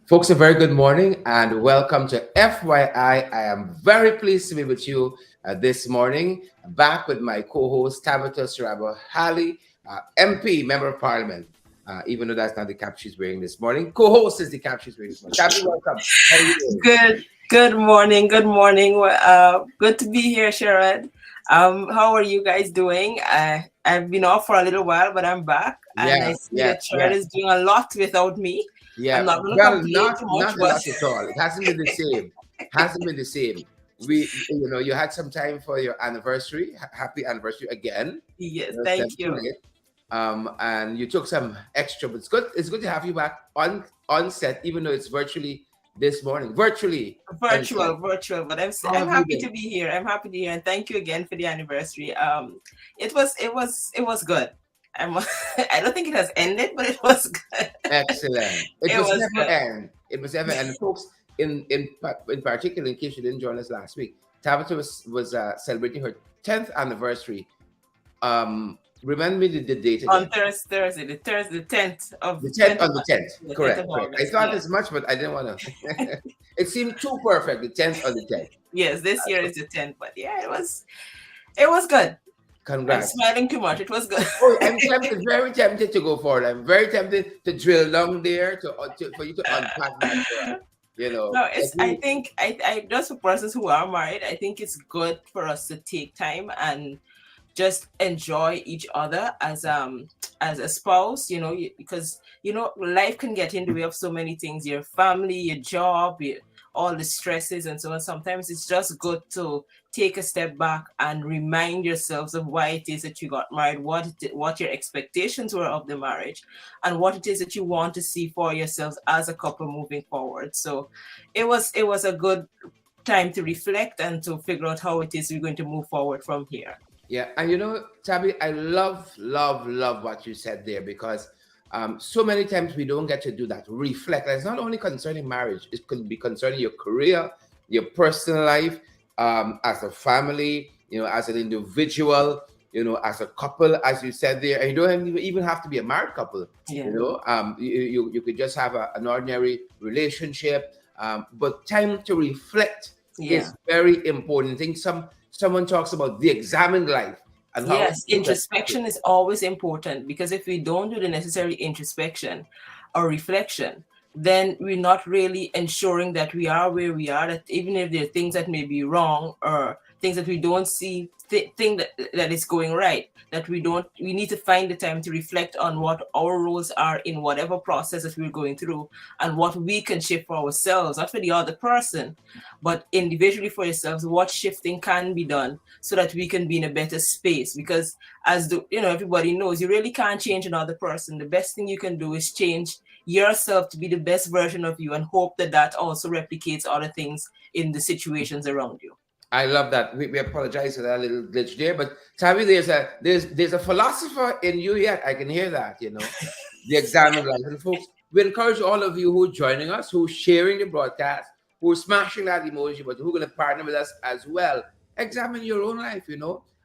Folks, a very good morning and welcome to FYI. I am very pleased to be with you this morning, back with my co host, Tabitha Sarabo Halley, MP, Member of Parliament. Even though that's not the cap she's wearing this morning, co host is the cap she's wearing this morning. Tabitha, welcome. How are you doing? Good morning. Good morning. Good to be here, Sharon. How are you guys doing? I've been off for a little while, but I'm back, and Yeah, I see yeah, that Sharon yeah. is doing a lot without me. I'm Yeah, not going to well, complain not too much, not a but lot at all. It hasn't been the same. Hasn't been the same. You had some time for your anniversary. Happy anniversary again. yes, It's thank never too you. late. And you took some extra, but it's good. It's good to have you back on set, even though it's virtually this morning. Virtually on set. Virtual, but How I'm have you happy been? to be here. I'm happy to be here, and thank you again for the anniversary. It was good. I'm, I don't think it has ended, but it was good. Excellent. It It was was never good. end. It was never end. Folks, in particular, in case you didn't join us last week, Tabitha was celebrating her 10th anniversary. Remind me the date again. On Thursday, the tenth of The 10th tenth of on the 10th. the tenth Correct, of correct. I August. thought Yes, as much, but I didn't want to. It seemed too perfect. The 10th on the 10th. yes. This year is the tenth, but yeah, it was good. I'm Congrats. smiling too much. It was good. Oh, I'm tempted, very tempted to go for it. I'm very tempted to drill down there for you to unpack that for us. You know, No, like it's. I we, think I just for persons who are married, I think it's good for us to take time and just enjoy each other as a spouse, because life can get in the way of so many things, your family, your job, all the stresses and so on. Sometimes it's just good to take a step back and remind yourselves of why it is that you got married, what your expectations were of the marriage, and what it is that you want to see for yourselves as a couple moving forward. So it was a good time to reflect and to figure out how it is we're going to move forward from here. yeah, and Tabby, I love, love, love what you said there because so many times we don't get to do that. Reflect. And it's not only concerning marriage; it could be concerning your career, your personal life, as a family, as an individual, as a couple, as you said there. And you don't even have to be a married couple. Yeah. You could just have an ordinary relationship. But time to reflect Yeah. is very important. I think someone talks about the examined life and how Yes, important that is. introspection is always important, because if we don't do the necessary introspection or reflection, then we're not really ensuring that we are where we are, that even if there are things that may be wrong or things that we don't see, thing that is going right, that we need to find the time to reflect on what our roles are in whatever process that we're going through, and what we can shift for ourselves, not for the other person, but individually for yourselves, what shifting can be done so that we can be in a better space. Because everybody knows, you really can't change another person. The best thing you can do is change yourself to be the best version of you, and hope that that also replicates other things in the situations around you. I love that. We apologize for that little glitch there, but Tabby, there's a philosopher in you yet. I can hear that. The examined life. And folks, we encourage all of you who are joining us, who are sharing the broadcast, who are smashing that emoji, but who are going to partner with us as well. Examine your own life,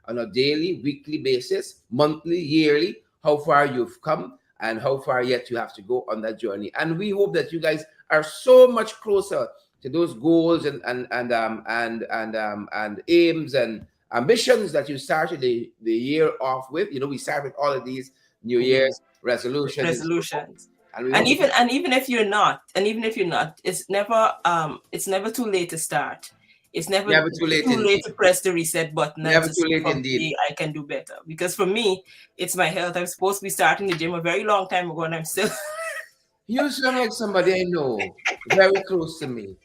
on a daily, weekly basis, monthly, yearly, how far you've come and how far yet you have to go on that journey. And we hope that you guys are so much closer to those goals and aims and ambitions that you started the year off with. We start with all of these New Yeah. Year's resolutions and so forth. Resolutions. And we And hope even if you're not, it's never too late to start. It's never never too late too late indeed. to press the reset button and Never to too say late from indeed. today I can do better. Because for me, it's my health. I'm supposed to be starting the gym a very long time ago, and I'm still. You sound like somebody I know, very close to me.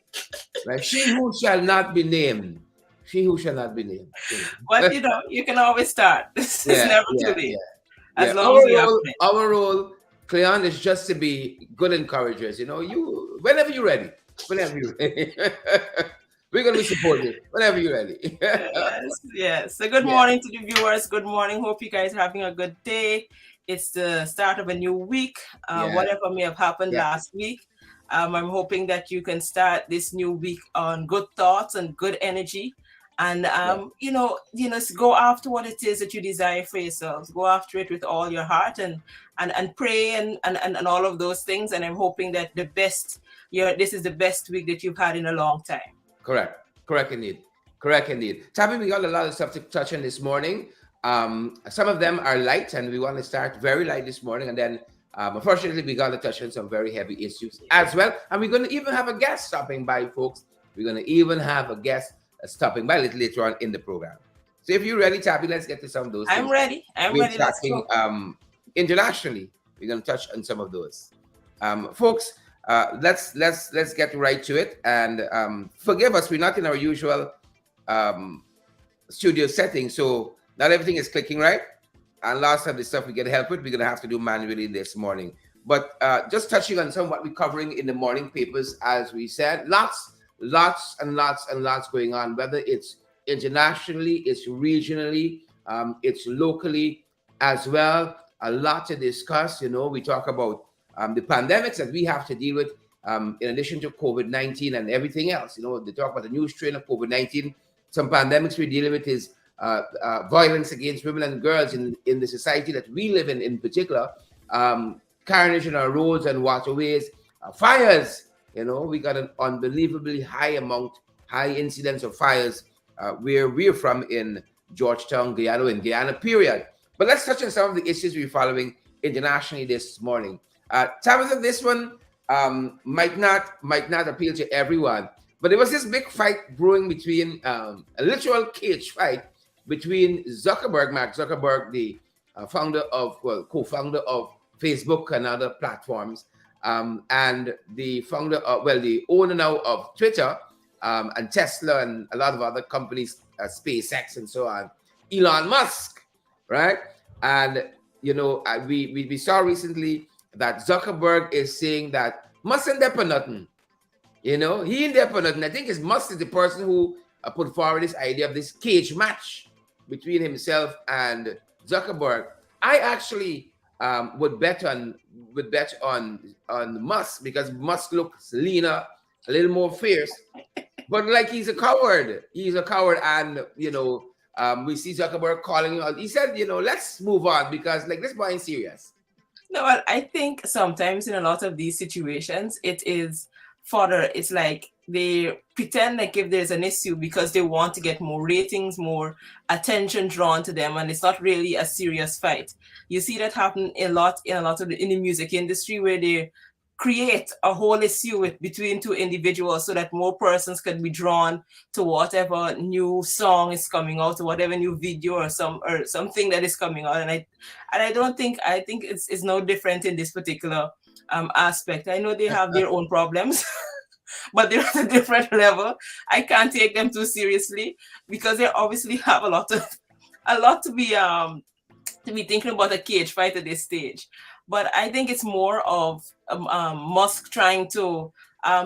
Right? She who shall not be named. She who shall not be named. But you can always start. It's Yeah, never too yeah, late, yeah. as Yeah, long as we have plans. our role, Cleon, is just to be good encouragers. You whenever you're ready, whenever you're ready, we're gonna be supportive whenever you're ready. Yes, yes. So good Yeah, morning to the viewers. Good morning. Hope you guys are having a good day. It's the start of a new week. yeah, Whatever may have happened yeah. last week, I'm hoping that you can start this new week on good thoughts and good energy, And Yeah. go after what it is that you desire for yourselves. Go after it with all your heart, and pray, and all of those things. And I'm hoping that this is the best week that you've had in a long time. Correct. Correct indeed. Correct indeed. Tabby, we got a lot of stuff to touch on this morning. Some of them are light, and we want to start very light this morning. And then, unfortunately, we got to touch on some very heavy issues as well. And we're going to even have a guest stopping by, folks. We're going to even have a guest stopping by a little later on in the program. So if you're ready, Tabby, let's get to some of those I'm things. ready. We're Let's tracking go. internationally. We're going to touch on some of those. Folks, let's get right to it, and forgive us, we're not in our usual um, studio setting, so not everything is clicking right, and lots of the stuff we get help with we're going to have to do manually this morning. But just touching on some of what we're covering in the morning papers, as we said, lots and lots going on, whether it's internationally, it's regionally, it's locally as well. A lot to discuss. We talk about the pandemics that we have to deal with, in addition to COVID-19 and everything else. They talk about the new strain of COVID-19. Some pandemics we're dealing with is violence against women and girls in the society that we live in particular, carnage on our roads and waterways, fires. We got an unbelievably high incidence of fires where we're from in Georgetown, Guyana, period. But let's touch on some of the issues we're following internationally this morning. Tabitha, this one might not appeal to everyone, but there was this big fight brewing between a literal cage fight between Mark Zuckerberg, the co-founder of Facebook and other platforms, and the owner now of Twitter, and Tesla and a lot of other companies, SpaceX and so on, Elon Musk, right? And we saw recently that Zuckerberg is saying that Musk ain't there for nothing. He ain't there for nothing. I think it's Musk is the person who put forward this idea of this cage match between himself and Zuckerberg. I actually would bet on Musk, because Musk looks leaner, a little more fierce, but like he's a coward. He's a coward, and we see Zuckerberg calling him out. He said, let's move on, because like this boy ain't serious. No, well, I think sometimes in a lot of these situations, it's like they pretend like if there's an issue because they want to get more ratings, more attention drawn to them, and it's not really a serious fight. You see that happen a lot in the music industry, where they create a whole issue between two individuals so that more persons can be drawn to whatever new song is coming out, or whatever new video or something that is coming out. And I think it's no different in this particular aspect. I know they have their own problems, but they're at a different level. I can't take them too seriously, because they obviously have a lot to be thinking about a cage fight at this stage. But I think it's more of Musk trying to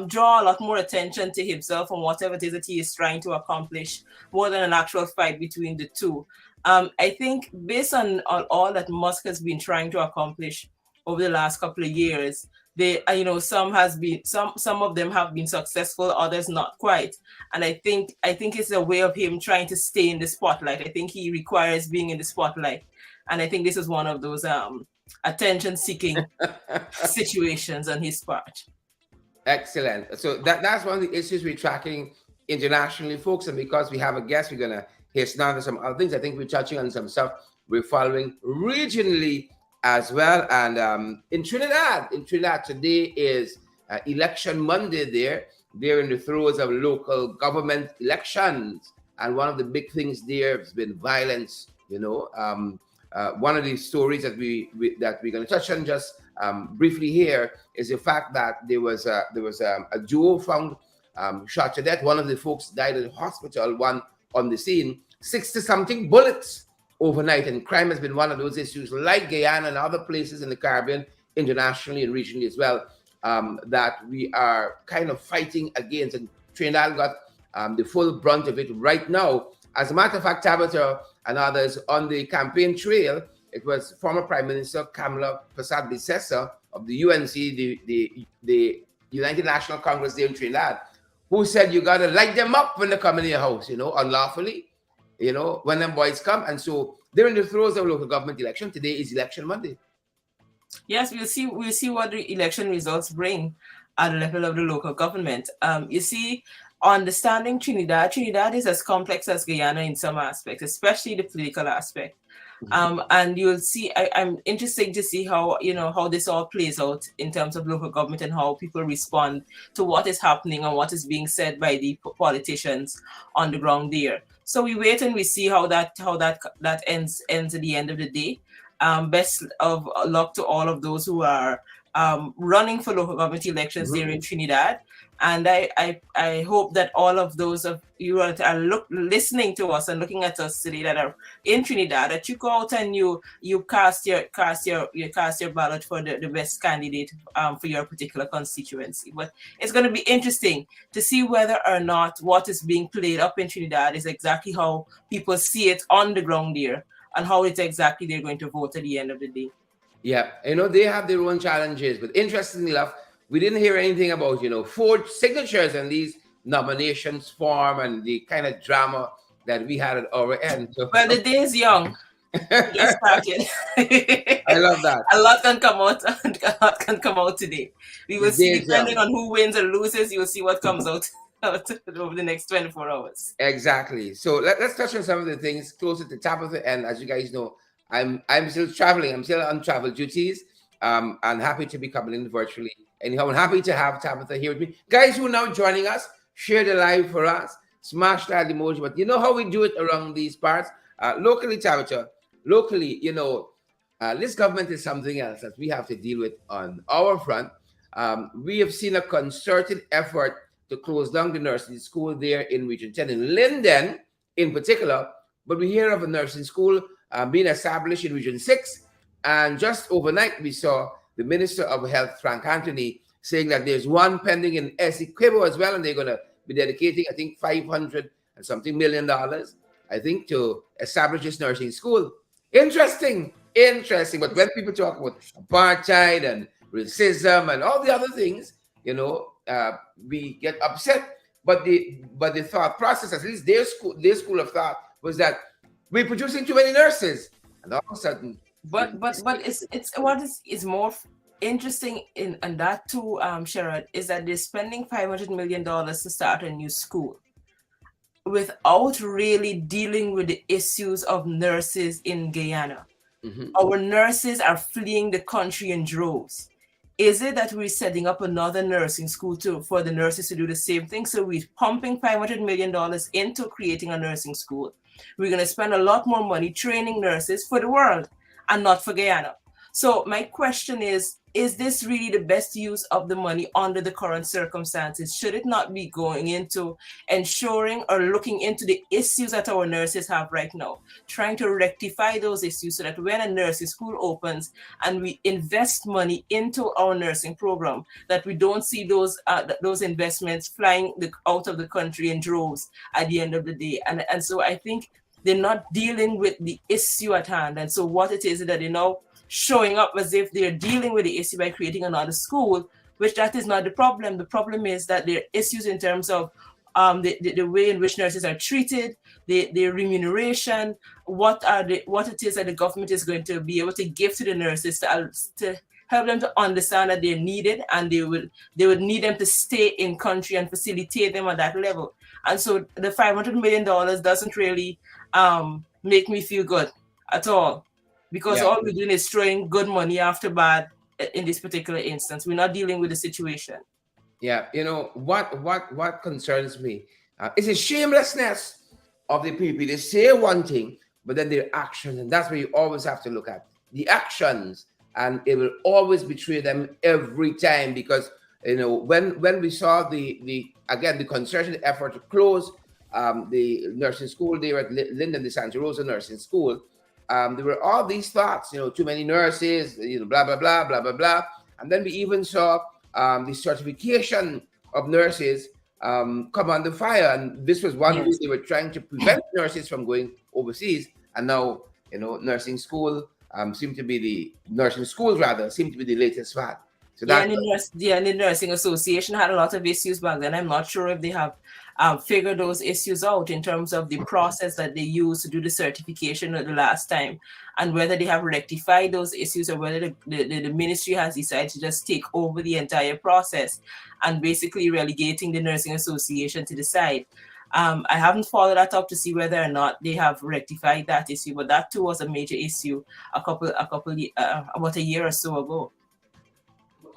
draw a lot more attention to himself and whatever it is that he is trying to accomplish, more than an actual fight between the two. I think based on all that Musk has been trying to accomplish over the last couple of years, some of them have been successful, others not quite. And I think it's a way of him trying to stay in the spotlight. I think he requires being in the spotlight, and I think this is one of those attention-seeking situations on his part. Excellent. So that's one of the issues we're tracking internationally, folks. And because we have a guest, we're gonna hasten on to some other things. I think we're touching on some stuff we're following regionally as well. And in Trinidad today is election Monday. They're in the throes of local government elections, and one of the big things there has been violence. One of the stories that we're going to touch on just briefly here is the fact that there was a duo found shot to death. One of the folks died in the hospital, one on the scene. 60-something bullets overnight, and crime has been one of those issues, like Guyana and other places in the Caribbean, internationally and regionally as well, that we are kind of fighting against. And Trinidad got the full brunt of it right now. As a matter of fact, Tabitha and others on the campaign trail, it was former Prime Minister Kamala Persad-Bissessar of the UNC, the United National Congress there in Trinidad, who said you got to light them up when they come in your house, unlawfully, when them boys come. And so they're in the throes of local government election. Today is election Monday. Yes, we'll see what the election results bring at the level of the local government. You see, understanding Trinidad is as complex as Guyana in some aspects, especially the political aspect. And you'll see, I'm interested to see how this all plays out in terms of local government and how people respond to what is happening and what is being said by the politicians on the ground there. So we wait and we see how that ends at the end of the day. Best of luck to all of those who are running for local government elections there in Trinidad. And I hope that all of those of you that are listening to us and looking at us today that are in Trinidad, that you go out and you cast your ballot for the best candidate for your particular constituency. But it's going to be interesting to see whether or not what is being played up in Trinidad is exactly how people see it on the ground there, and how it's exactly they're going to vote at the end of the day. Yeah, they have their own challenges, but interestingly enough, we didn't hear anything about, forged signatures and these nominations form and the kind of drama that we had at our end. So, well, the day is young. Get started. I love that. A lot can come out. A lot can come out today. We will see, depending on who wins or loses, you will see what comes out over the next 24 hours. Exactly. So let's touch on some of the things close at the top of the end. As you guys know, I'm still traveling. I'm still on travel duties. I'm happy to be coming in virtually. Anyhow, I'm happy to have Tabitha here with me. Guys who are now joining us, share the live for us. Smash that emoji. But you know how we do it around these parts? Locally, Tabitha, locally, this government is something else that we have to deal with on our front. We have seen a concerted effort to close down the nursing school there in Region 10, in Linden in particular. But we hear of a nursing school being established in Region 6. And just overnight, we saw the Minister of Health, Frank Anthony, saying that there's one pending in Essequibo as well, and they're going to be dedicating, I think, $500 and something million, I think, to establish this nursing school. Interesting. But when people talk about apartheid and racism and all the other things, we get upset. But the thought process, at least their school of thought, was that we're producing too many nurses, and all of a sudden. But it's what is more interesting in that too, Sherrod, is that they're spending $500 million to start a new school without really dealing with the issues of nurses in Guyana. Our nurses are fleeing the country in droves. Is it that we're setting up another nursing school for the nurses to do the same thing? So we're pumping $500 million into creating a nursing school. We're going to spend a lot more money training nurses for the world and not for Guyana. So my question is this really the best use of the money under the current circumstances? Should it not be going into ensuring or looking into the issues that our nurses have right now, trying to rectify those issues so that when a nursing school opens and we invest money into our nursing program, that we don't see those investments flying out of the country in droves at the end of the day. And so I think they're not dealing with the issue at hand. And so what it is that they're now showing up as if they're dealing with the issue by creating another school, which that is not the problem. The problem is that there are issues in terms of the way in which nurses are treated, their remuneration, what it is that the government is going to be able to give to the nurses to help them to understand that they're needed, and they would need them to stay in country and facilitate them at that level. And so the $500 million doesn't really make me feel good at all, because all we're doing is throwing good money after bad in this particular instance. We're not dealing with the situation. Yeah, what concerns me is a shamelessness of the people. They say one thing, but then their actions, and that's what you always have to look at, the actions, and it will always betray them every time. Because when we saw the concerted effort to close the nursing school there at Linden de Santa Rosa Nursing School, there were all these thoughts, too many nurses, blah blah blah blah blah blah, and then we even saw the certification of nurses come under fire, and this was one way they were trying to prevent nurses from going overseas. And now nursing schools seem to be the latest fad. So Yeah, that's and the nursing association had a lot of issues back then. I'm not sure if they have figured those issues out in terms of the process that they used to do the certification the last time, and whether they have rectified those issues, or whether the ministry has decided to just take over the entire process and basically relegating the nursing association to the side. I haven't followed that up to see whether or not they have rectified that issue, but that too was a major issue about a year or so ago.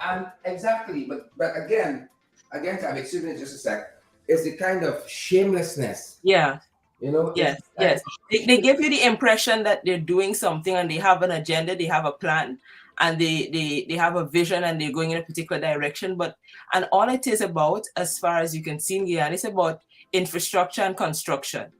and exactly, but again, Tab, excuse me just a sec. It's the kind of shamelessness, Yeah. it's Yes, the kind yes. of They give you the impression that they're doing something and they have an agenda, they have a plan, and they have a vision and they're going in a particular direction. But and all it is about, as far as you can see in Guyana, it's about infrastructure and construction.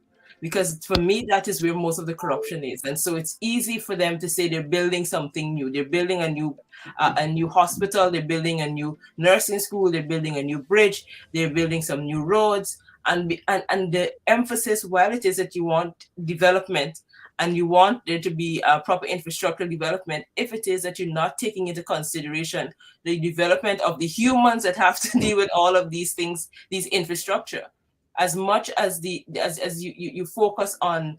Because for me, that is where most of the corruption is. And so it's easy for them to say they're building something new. They're building a new hospital, they're building a new nursing school, they're building a new bridge, they're building some new roads, and the emphasis, while it is that you want development and you want there to be a proper infrastructural development, if it is that you're not taking into consideration the development of the humans that have to deal with all of these things, these infrastructure, as much as you focus on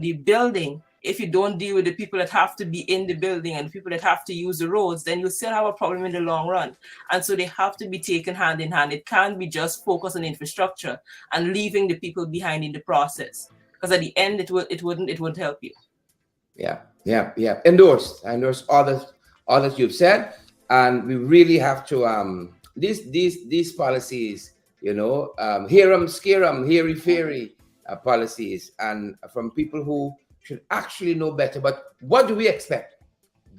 the building, if you don't deal with the people that have to be in the building and the people that have to use the roads, then you still have a problem in the long run. And so they have to be taken hand in hand. It can't be just focused on infrastructure and leaving the people behind in the process. Because at the end, it wouldn't help you. yeah. Endorsed. I endorse all that you've said, and we really have to these policies, hear 'em, scare 'em, hairy fairy policies, and from people who should actually know better. But what do we expect?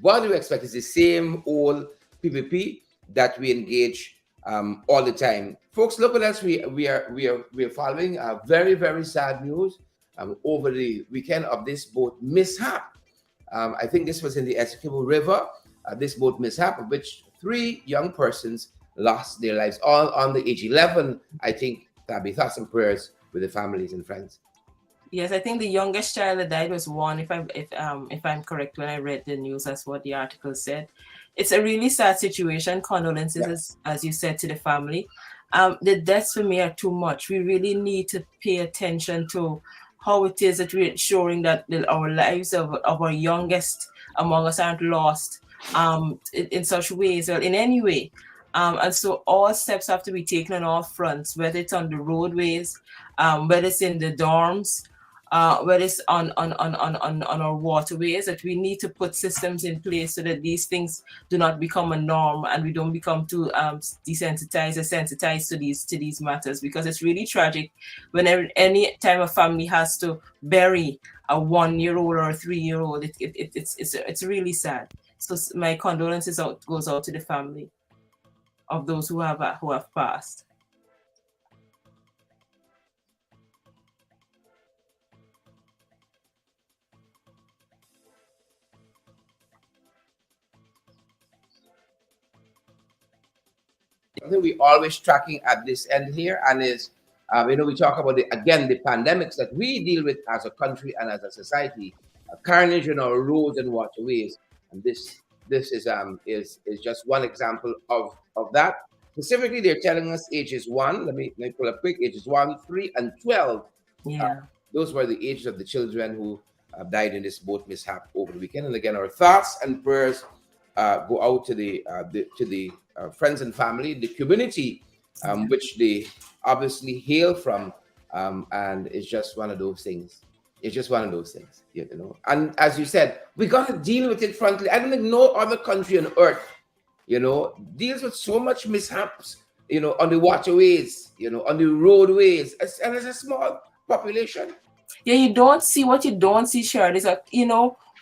What do we expect? Is the same old PPP that we engage all the time, folks. Look at us. We are following very very sad news over the weekend of this boat mishap. I think this was in the Essequibo River. This boat mishap, of which 3 young persons lost their lives, all under age 11. I think that'd be thoughts and prayers with the families and friends. Yes, I think the youngest child that died was 1, if I'm correct. When I read the news, that's what the article said. It's a really sad situation. Condolences, as you said, to the family. The deaths for me are too much. We really need to pay attention to how it is that we're ensuring that our lives of our youngest among us aren't lost in such ways, or in any way. And so all steps have to be taken on all fronts, whether it's on the roadways, whether it's in the dorms, whether it's on our waterways, that we need to put systems in place so that these things do not become a norm and we don't become too desensitized or sensitized to these matters, because it's really tragic whenever any time a family has to bury a 1-year-old or a 3-year-old. It's really sad. So my condolences goes out to the family of those who have passed. Something we always tracking at this end here, and is we talk about the pandemics that we deal with as a country and as a society, carnage in our roads and waterways, and this is just one example of that. Specifically, they're telling us ages 1. Let me pull up quick. Ages 1, 3, and 12. Yeah. Those were the ages of the children who died in this boat mishap over the weekend. And again, our thoughts and prayers go out to the friends and family, the community, which they obviously hail from, and it's just one of those things. It's just one of those things, And as you said, we got to deal with it frankly. I don't think no other country on earth, deals with so much mishaps, on the waterways, on the roadways, and it's a small population. Yeah, you don't see what you don't see, Sharon. It's like,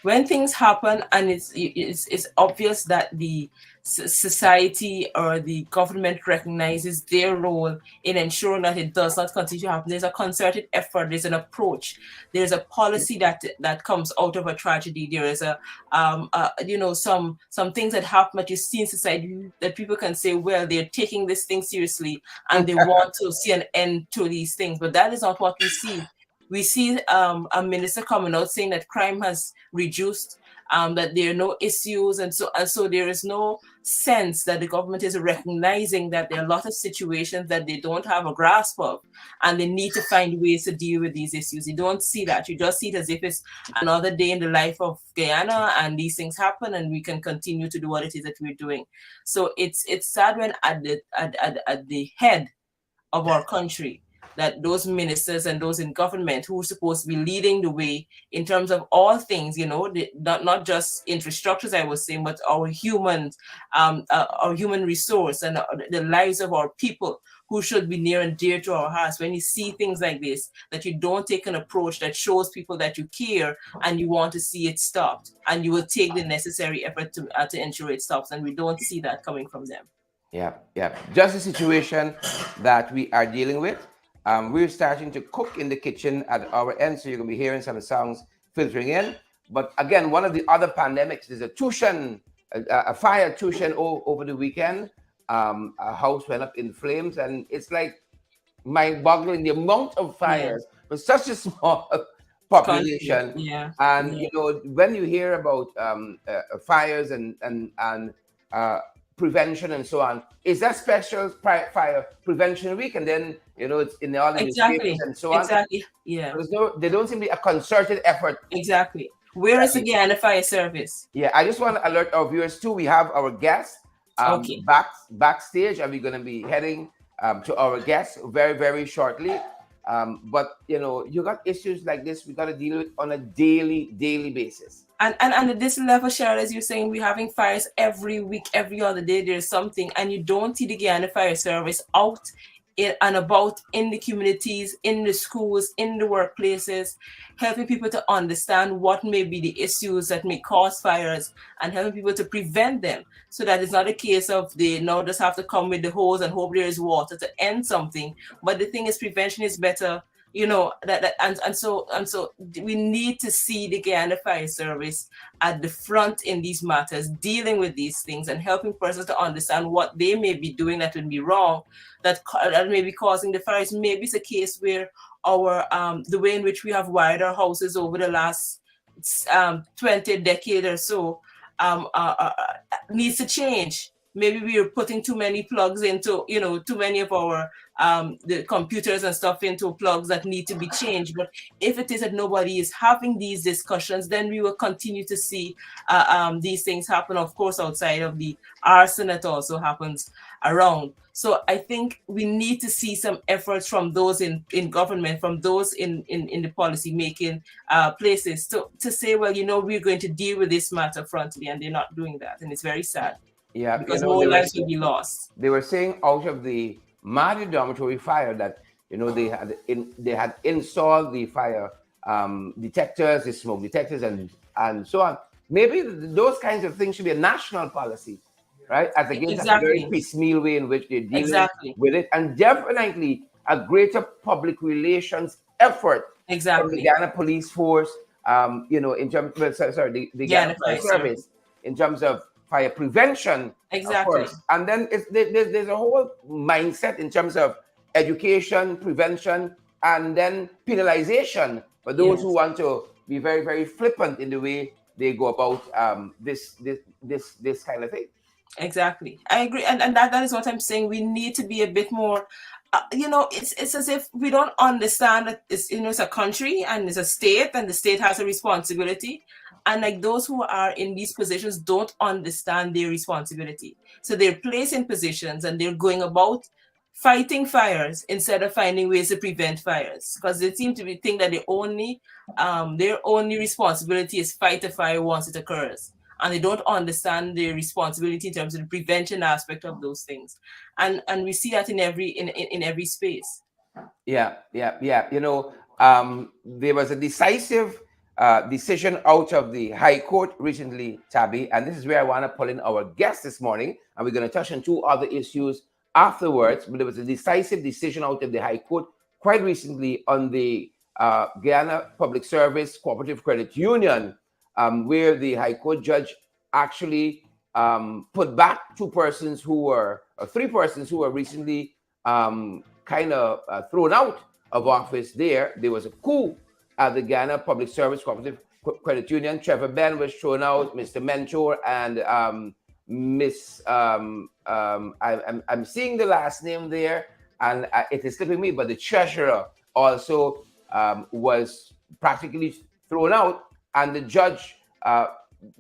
when things happen and it's obvious that the society or the government recognizes their role in ensuring that it does not continue to happen. There's a concerted effort. There's an approach. There's a policy that comes out of a tragedy. There is some things that happen that you see in society that people can say, well, they're taking this thing seriously and they want to see an end to these things. But that is not what we see. We see a minister coming out saying that crime has reduced that there are no issues, and so there is no sense that the government is recognizing that there are a lot of situations that they don't have a grasp of, and they need to find ways to deal with these issues. You don't see that. You just see it as if it's another day in the life of Guyana, and these things happen, and we can continue to do what it is that we're doing. So it's sad when at the head of our country, that those ministers and those in government who are supposed to be leading the way in terms of all things, not just infrastructures, I was saying, but our human resource, and the lives of our people who should be near and dear to our hearts. When you see things like this, that you don't take an approach that shows people that you care and you want to see it stopped, and you will take the necessary effort to ensure it stops, and we don't see that coming from them. Yeah, yeah. Just the situation that we are dealing with. We're starting to cook in the kitchen at our end, so you're going to be hearing some sounds filtering in. But again, one of the other pandemics is a fire tuition over the weekend. A house went up in flames, and it's like mind-boggling the amount of fires for such a small population. And when you hear about fires and prevention and so on, is that special fire prevention week, and then it's in all the newspapers and so on. Exactly. Yeah. There don't seem to be a concerted effort. Exactly. Where is the Guyana Fire Service? Yeah, I just want to alert our viewers too. We have our guests backstage, and we're going to be heading to our guests very, very shortly. But you got issues like this we got to deal with on a daily basis. And at this level, Cheryl, as you're saying, we're having fires every week, every other day. There's something, and you don't see the Guyana Fire Service out and about in the communities, in the schools, in the workplaces, helping people to understand what may be the issues that may cause fires, and helping people to prevent them, so that it's not a case of they now just have to come with the hose and hope there is water to end something. But the thing is, prevention is better. So we need to see the Guyana Fire Service at the front in these matters, dealing with these things and helping persons to understand what they may be doing that would be wrong, that may be causing the fires. Maybe it's a case where the way in which we have wired our houses over the last 20 decades or so needs to change. Maybe we are putting too many plugs into, too many of our the computers and stuff into plugs that need to be changed. But if it is that nobody is having these discussions, then we will continue to see these things happen, of course, outside of the arson that also happens around. So I think we need to see some efforts from those in government, from those in the policy making places to say, well, we're going to deal with this matter frontally, and they're not doing that. And it's very sad. Yeah, because more lives will be lost. They were saying out of the Mahdi dormitory fire that they had installed the fire detectors, the smoke detectors, and so on. Maybe those kinds of things should be a national policy, right? As against a very piecemeal way in which they're dealing with it, and definitely a greater public relations effort from the Guyana Police Force, in terms the Guyana Fire Service, in terms of fire prevention, of course. And then there's a whole mindset in terms of education, prevention, and then penalization for those who want to be very, very flippant in the way they go about this kind of thing. Exactly, I agree, and that is what I'm saying. We need to be a bit more. It's as if we don't understand that it's a country and it's a state, and the state has a responsibility. And like those who are in these positions don't understand their responsibility. So they're placed in positions and they're going about fighting fires instead of finding ways to prevent fires, because they seem to think that their only responsibility is fight a fire once it occurs. And they don't understand their responsibility in terms of the prevention aspect of those things. And we see that in every space. Yeah. There was a decisive decision out of the High Court recently, Tabby, and this is where I want to pull in our guest this morning, and we're going to touch on two other issues afterwards. But there was a decisive decision out of the High Court quite recently on the Guyana Public Service Cooperative Credit Union, where the High Court judge actually put back three persons who were recently kind of thrown out of office there. There was a coup at the Guyana Public Service Cooperative Credit Union. Trevor Ben was thrown out, Mr. Mentor, and Miss I'm seeing the last name there, and it is slipping me, but the treasurer also was practically thrown out, and the judge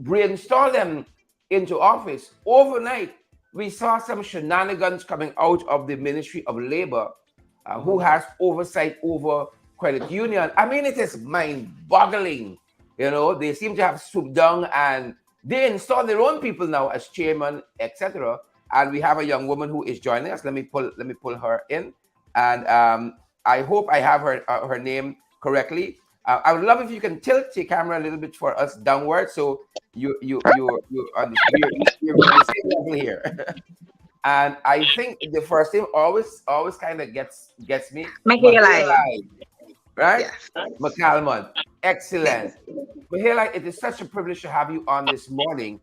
reinstalled them into office overnight. We saw some shenanigans coming out of the Ministry of Labor, who has oversight over credit union. I mean, it is mind-boggling. You know, they seem to have swooped down and they install their own people now as chairman, etc. And we have a young woman who is joining us. Let me pull her in, and I hope I have her name correctly. I would love if you can tilt your camera a little bit for us downward, so you're on the same level here. And I think the first name always kind of gets me. Mahilai. Right? Yes. McCalmont. Excellent. Mahilai, it is such a privilege to have you on this morning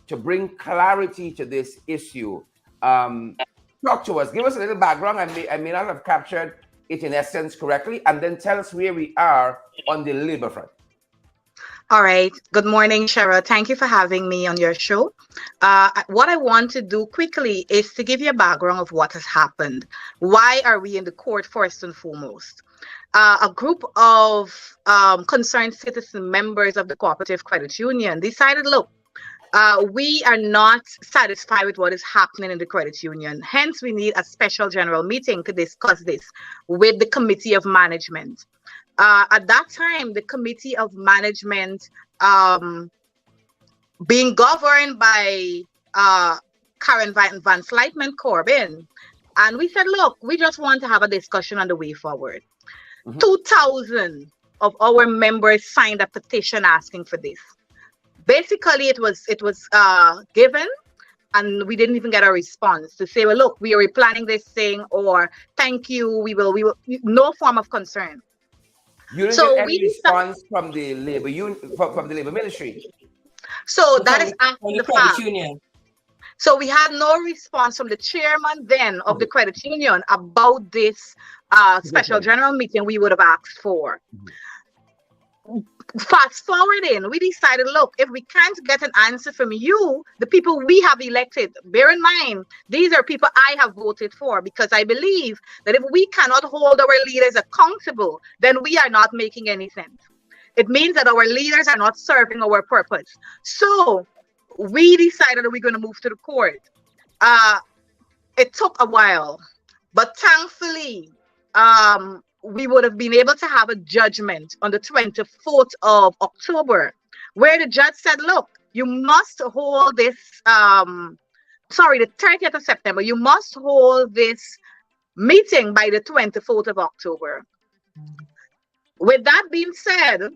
to bring clarity to this issue. Talk to us. Give us a little background. I may not have captured it in essence correctly, and then tell us where we are on the labor front. All right. Good morning, Cheryl. Thank you for having me on your show. What I want to do quickly is to give you a background of what has happened. Why are we in the court first and foremost? A group of concerned citizen members of the Cooperative Credit Union decided, look, we are not satisfied with what is happening in the credit union. Hence, we need a special general meeting to discuss this with the Committee of Management. At that time, the Committee of Management, being governed by Karen Van Slightman Corbin, and we said, look, we just want to have a discussion on the way forward. 2,000 of our members signed a petition asking for this. Basically, it was given, and we didn't even get a response to say, well, look, we are replanning this thing, or thank you, we will, no form of concern. You didn't get any response from the labor from the labor ministry. So that is after the fact. Union. So we had no response from the chairman then of the credit union about this special general meeting we would have asked for. Fast forwarding, we decided, look, if we can't get an answer from you, the people we have elected, bear in mind, these are people I have voted for, because I believe that if we cannot hold our leaders accountable, then we are not making any sense. It means that our leaders are not serving our purpose. So we decided that we're going to move to the court. It took a while, but thankfully, we would have been able to have a judgment on the 24th of October, where the judge said, look, you must hold this, the 30th of September, you must hold this meeting by the 24th of October. With that being said,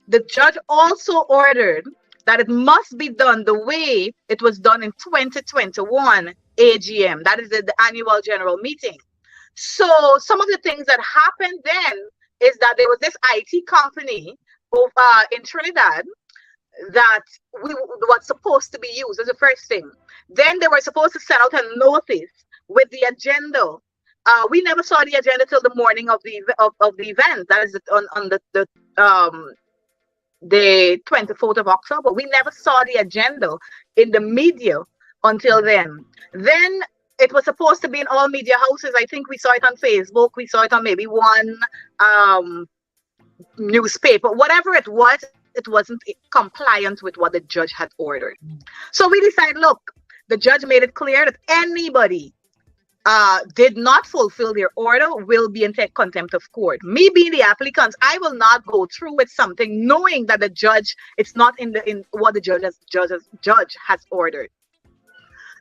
the judge also ordered that it must be done the way it was done in 2021 AGM, that is the annual general meeting. So some of the things that happened then is that there was this IT company in Trinidad that was supposed to be used as the first thing. Then they were supposed to send out a notice with the agenda. We never saw the agenda till the morning of the event. That is on the 24th of October. We never saw the agenda in the media until then. Then it was supposed to be in all media houses. I think we saw it on Facebook. We saw it on maybe one newspaper. Whatever it wasn't compliant with what the judge had ordered. So we decided, look, the judge made it clear that anybody did not fulfill their order will be in contempt of court. Me being the applicants, I will not go through with something knowing that the judge, it's not in what the judge has ordered.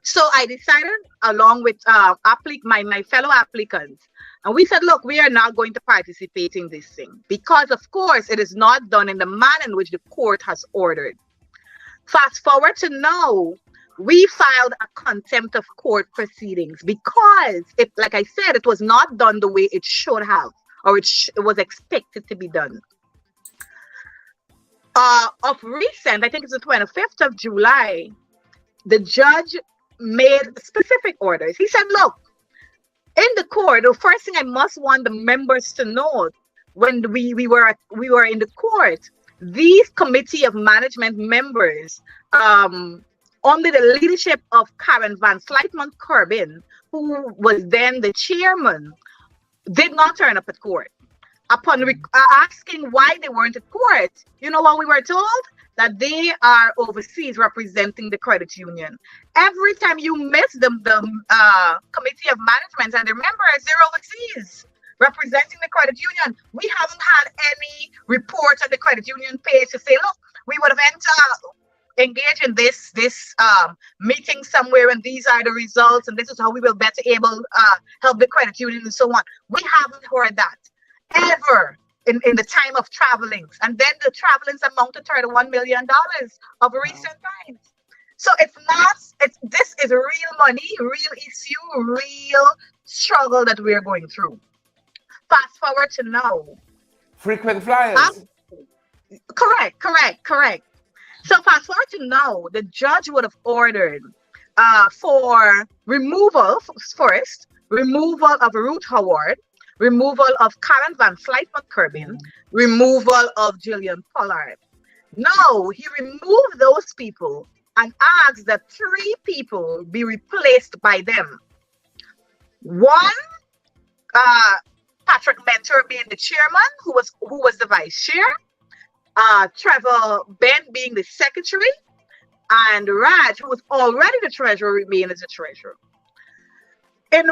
So I decided, along with my fellow applicants, and we said, look, we are not going to participate in this thing because, of course, it is not done in the manner in which the court has ordered. Fast forward to now, we filed a contempt of court proceedings because, like I said, it was not done the way it should have, or it was expected to be done. Of recent, I think it's the 25th of July, the judge made specific orders. He said, look, in the court, the first thing I must want the members to know when we were in the court, these committee of management members, under the leadership of Karen Van Slytman Corbin, who was then the chairman, did not turn up at court. Upon asking why they weren't at court, you know what we were told? That they are overseas representing the credit union. Every time you miss the committee of management and the members, they're overseas representing the credit union. We haven't had any report on the credit union page to say, look, we would have engaged in this meeting somewhere, and these are the results, and this is how we will better able help the credit union and so on. We haven't heard that ever in the time of travelings, and then the travelings amount to $31 million of recent times. So this is real money, real issue, real struggle that we're going through. Fast forward to now. Frequent flyers. Correct. So fast forward to now, the judge would have ordered for removal first, removal of Ruth Howard, removal of Karen Van Slytman Corbin, removal of Jillian Pollard. No, he removed those people and asked that 3 people be replaced by them. One, Patrick Mentor being the chairman, who was the vice chair, Trevor Ben being the secretary, and Raj, who was already the treasurer, remained as the treasurer. In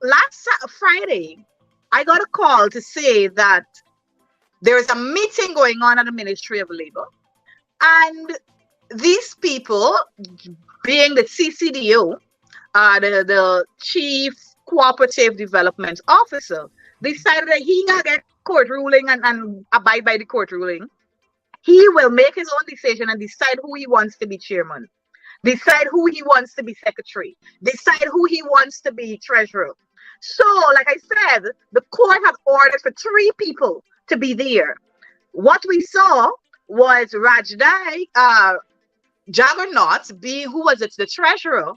last Friday, I got a call to say that there is a meeting going on at the Ministry of Labor, and these people, being the CCDO, the Chief Cooperative Development Officer, decided that he gonna get court ruling and abide by the court ruling. He will make his own decision and decide who he wants to be chairman, decide who he wants to be secretary, decide who he wants to be treasurer. So, like I said, the court had ordered for 3 people to be there. What we saw was Rajdai Juggernaut, who was the treasurer,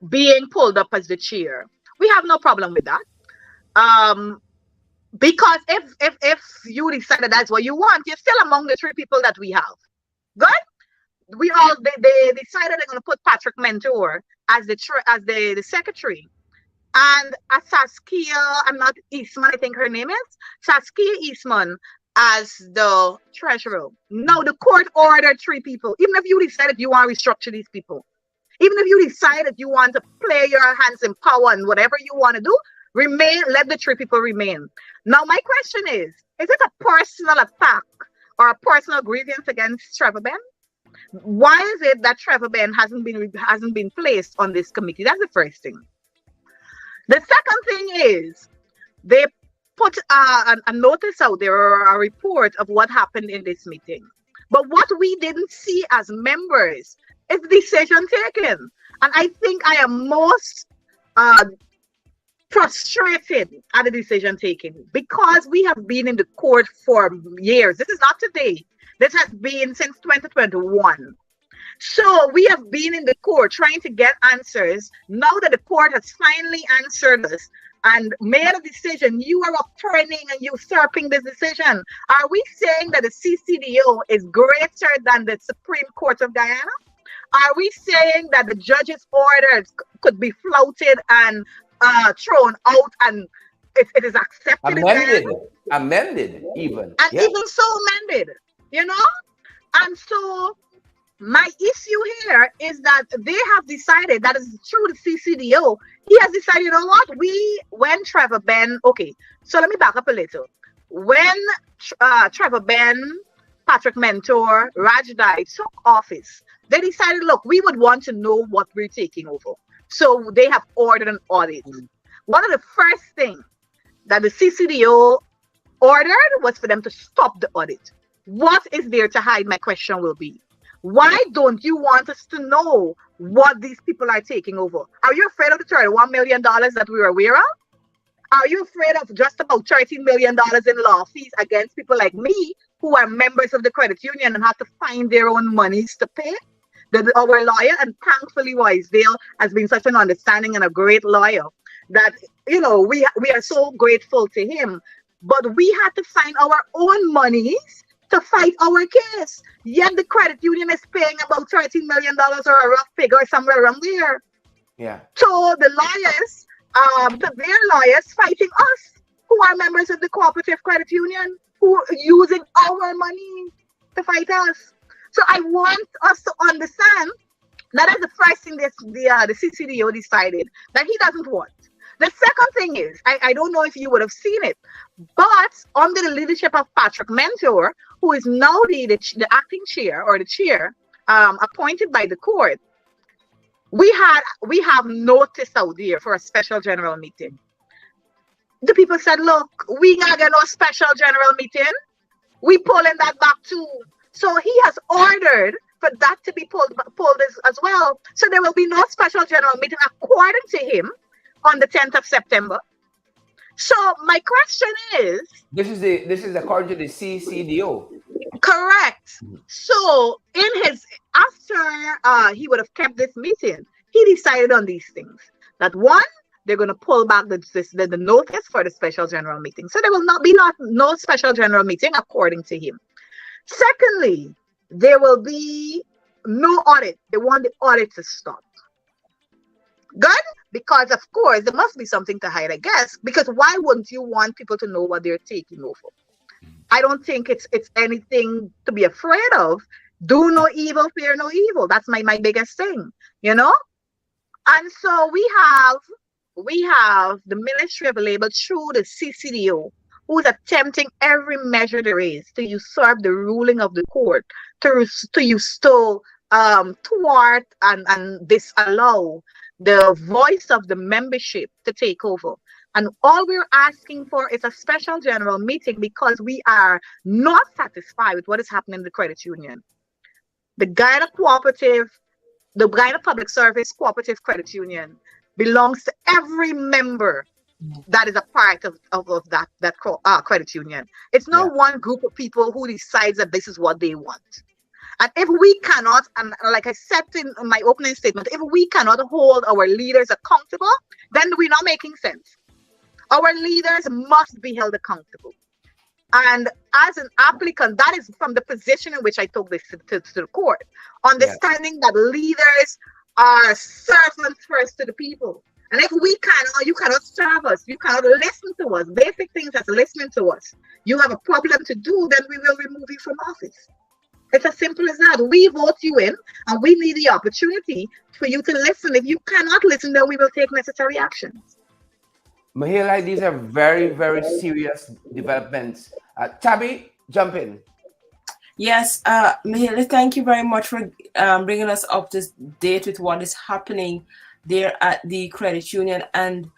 being pulled up as the chair. We have no problem with that. Because if you decided that's what you want, you're still among the 3 people that we have. Good? They decided they're gonna put Patrick Mentor as the secretary. And Saskia, I'm not Eastman, I think her name is Saskia Eastman as the treasurer. No, the court ordered 3 people. Even if you decided you want to restructure these people, even if you decided you want to play your hands in power and whatever you want to do, let the 3 people remain. Now, my question is it a personal attack or a personal grievance against Trevor Ben? Why is it that Trevor Ben hasn't been placed on this committee? That's the first thing. The second thing is they put a notice out there, or a report of what happened in this meeting. But what we didn't see as members is the decision taken. And I think I am most frustrated at the decision taken, because we have been in the court for years. This is not today. This has been since 2021. So we have been in the court trying to get answers. Now that the court has finally answered us and made a decision, you are upturning and usurping this decision. Are we saying that the CCDO is greater than the Supreme Court of Guyana? Are we saying that the judge's orders could be flouted and thrown out, and it is accepted? Amended even. And even so amended, And so my issue here is that they have decided, that is through the CCDO, he has decided, you know what, when Trevor Ben, okay, so let me back up a little. When Trevor Ben, Patrick Mentor, Rajdai took office, they decided, look, we would want to know what we're taking over. So they have ordered an audit. One of the first things that the CCDO ordered was for them to stop the audit. What is there to hide? My question will be, why don't you want us to know what these people are taking over? Are you afraid of the $31 million that we were aware of? Are you afraid of just about $13 million in law fees against people like me who are members of the credit union and have to find their own monies to pay? Our lawyer, and thankfully Wisdale has been such an understanding and a great lawyer that, we are so grateful to him. But we had to find our own monies to fight our case. Yet the credit union is paying about $13 million or a rough figure somewhere around there. Yeah. So the lawyers, to their lawyers fighting us, who are members of the cooperative credit union, who are using our money to fight us. So I want us to understand that is the first thing the CCDO decided that he doesn't want. The second thing is, I don't know if you would have seen it, but under the leadership of Patrick Mentor, who is now the acting chair or the chair appointed by the court, we have notice out there for a special general meeting. The people said, look, we not get no special general meeting. We pulling that back too. So he has ordered for that to be pulled as well. So there will be no special general meeting according to him on the 10th of September. So my question is, this is according to the CCDO. Correct. So after he would have kept this meeting, he decided on these things. That one, they're going to pull back the notice for the special general meeting. So there will be no special general meeting according to him. Secondly, there will be no audit. They want the audit to stop. Good? Because of course there must be something to hide, I guess. Because why wouldn't you want people to know what they're taking over? I don't think it's anything to be afraid of. Do no evil, fear no evil. That's my biggest thing, you know? And so we have the Ministry of Labor through the CCDO, who's attempting every measure there is to usurp the ruling of the court, to thwart and disallow the voice of the membership to take over. And all we're asking for is a special general meeting because we are not satisfied with what is happening in the credit union. The Guyana Public Service Cooperative Credit Union belongs to every member that is a part of that credit union. It's not one group of people who decides that this is what they want. And if we cannot, and like I said in my opening statement, if we cannot hold our leaders accountable, then we're not making sense. Our leaders must be held accountable. And as an applicant, that is from the position in which I took this to the court, understanding that leaders are servants first to the people. And if we cannot, you cannot serve us, you cannot listen to us, basic things as listening to us, you have a problem to do, then we will remove you from office. It's as simple as that. We vote you in, and we need the opportunity for you to listen. If you cannot listen, then we will take necessary actions. Mahila, these are very, very serious developments. Tabby, jump in. Yes, Mahila, thank you very much for bringing us up to date with what is happening there at the credit union. And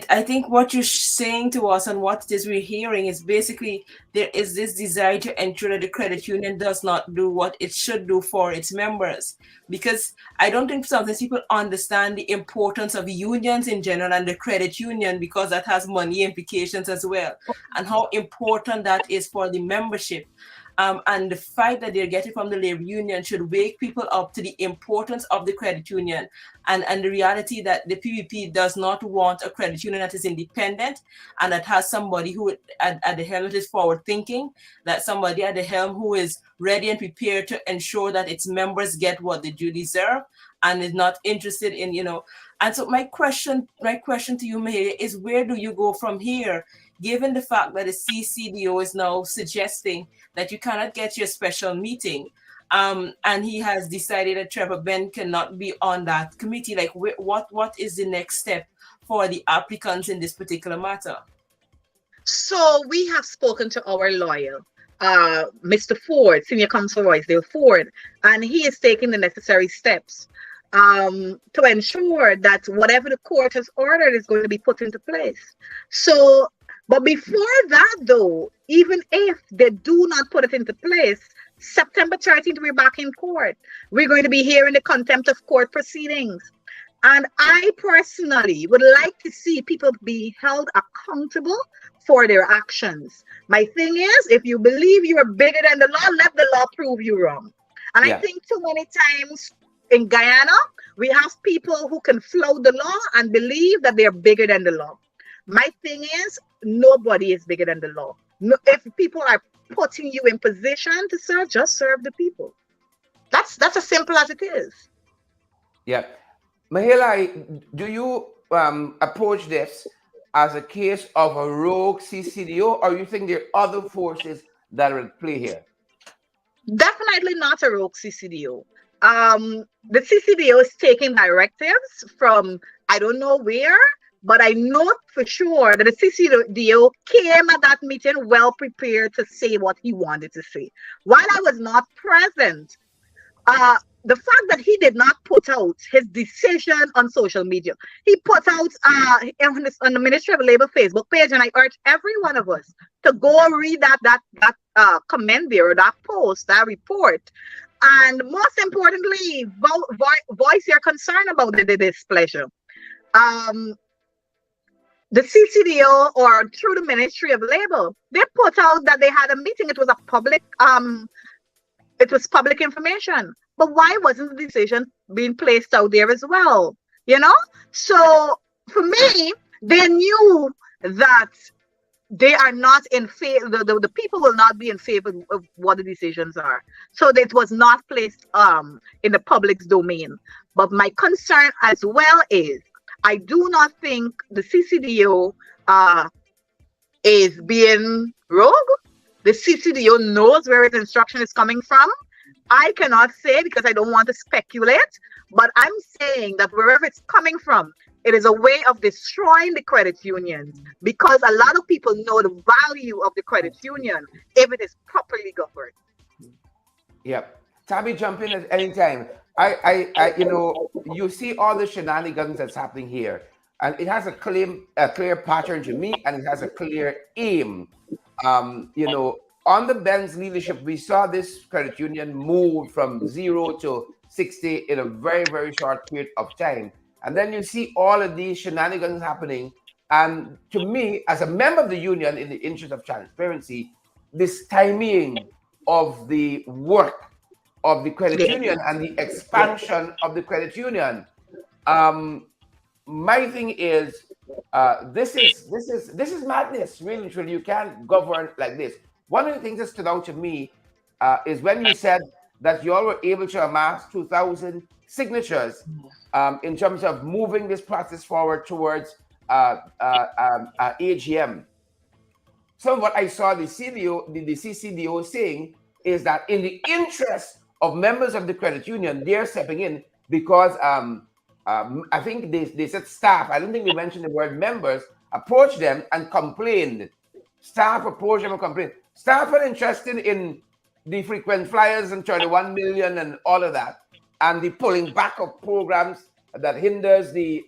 I think what you're saying to us and what it is we're hearing is basically there is this desire to ensure that the credit union does not do what it should do for its members. Because I don't think sometimes people understand the importance of unions in general and the credit union, because that has money implications as well, and how important that is for the membership. And the fight that they're getting from the labor union should wake people up to the importance of the credit union and the reality that the PPP does not want a credit union that is independent and that has somebody who at the helm that is forward thinking, that somebody at the helm who is ready and prepared to ensure that its members get what they do deserve and is not interested in, And so my question to you, Mahia, is where do you go from here? Given the fact that the CCDO is now suggesting that you cannot get your special meeting, and he has decided that Trevor Ben cannot be on that committee, like what is the next step for the applicants in this particular matter? So we have spoken to our lawyer, Mr. Ford, Senior Counsel Roysdale Ford, and he is taking the necessary steps to ensure that whatever the court has ordered is going to be put into place. So, but before that though, even if they do not put it into place, September 13th, we're back in court. We're going to be hearing the contempt of court proceedings. And I personally would like to see people be held accountable for their actions. My thing is, if you believe you are bigger than the law, let the law prove you wrong. And I think too many times in Guyana, we have people who can flout the law and believe that they're bigger than the law. My thing is, nobody is bigger than the law. No, if people are putting you in position to serve, just serve the people. That's as simple as it is. Yeah. Mahela, do you approach this as a case of a rogue CCDO, or you think there are other forces that are at play here? Definitely not a rogue CCDO. The CCDO is taking directives from I don't know where, but I know for sure that the CCDO came at that meeting well prepared to say what he wanted to say. While I was not present, the fact that he did not put out his decision on social media, he put out on the Ministry of Labor Facebook page, and I urge every one of us to go read that comment there, or that post, that report, and most importantly, voice your concern about the displeasure. The CCDO, or through the Ministry of Labor, they put out that they had a meeting. It was public information. But why wasn't the decision being placed out there as well? So for me, they knew that they are not in favor, the people will not be in favor of what the decisions are. So it was not placed in the public's domain. But my concern as well is, I do not think the CCDO is being rogue. The CCDO knows where its instruction is coming from. I cannot say because I don't want to speculate, but I'm saying that wherever it's coming from, it is a way of destroying the credit unions, because a lot of people know the value of the credit union if it is properly governed. Yep. Tabby, jump in at any time. You see all the shenanigans that's happening here, and it has a clear pattern to me, and it has a clear aim. On the Ben's leadership, we saw this credit union move from 0 to 60 in a very, very short period of time. And then you see all of these shenanigans happening. And to me, as a member of the union, in the interest of transparency, this timing of the work of the credit union and the expansion of the credit union, my thing is, this is madness. Really, truly, you can't govern like this. One of the things that stood out to me is when you said that you all were able to amass 2,000 signatures in terms of moving this process forward towards AGM. Some of what I saw the CCDO saying is that in the interest of members of the credit union, they're stepping in because I think they said staff, I don't think they mentioned the word members, approached them and complained. Staff approached them and complained. Staff are interested in the frequent flyers and 31 million and all of that, and the pulling back of programs that hinders the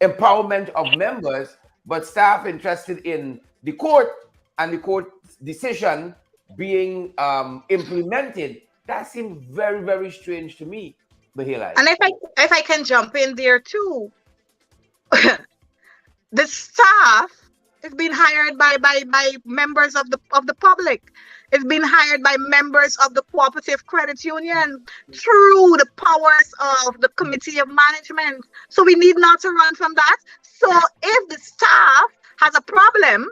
empowerment of members, but staff interested in the court and the court decision being implemented. That seemed very, very strange to me, Bahila. And if I can jump in there too, the staff is being hired by members of the public. It's been hired by members of the cooperative credit union through the powers of the committee of management. So we need not to run from that. So if the staff has a problem,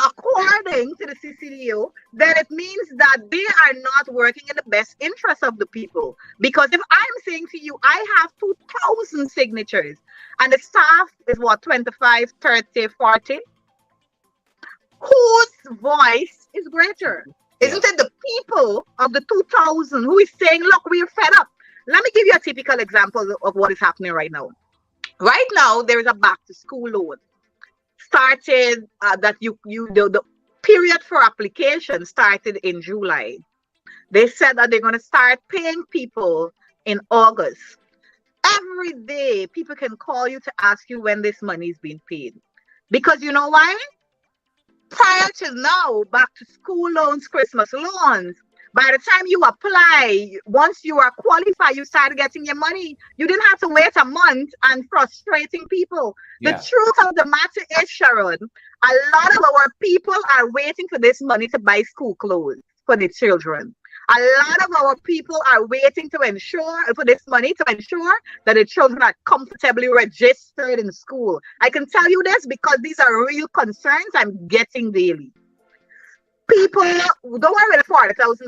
according to the CCDO, then it means that they are not working in the best interest of the people. Because if I'm saying to you, I have 2,000 signatures and the staff is 25, 30, 40, whose voice is greater? Isn't it the people of the 2,000 who is saying, look, we're fed up? Let me give you a typical example of what is happening right now. Right now, there is a back to school loan. Started that the period for application started in July. They said that they're going to start paying people in August. Every day, people can call you to ask you when this money is being paid. Because you know why? Prior to now, back to school loans, Christmas loans, by the time you apply, once you are qualified, you start getting your money. You didn't have to wait a month and frustrating people. The truth of the matter is, Sharon, a lot of our people are waiting for this money to buy school clothes for their children. A lot of our people are waiting to ensure for this money to ensure that the children are comfortably registered in school. I can tell you this because these are real concerns I'm getting daily. People don't worry with the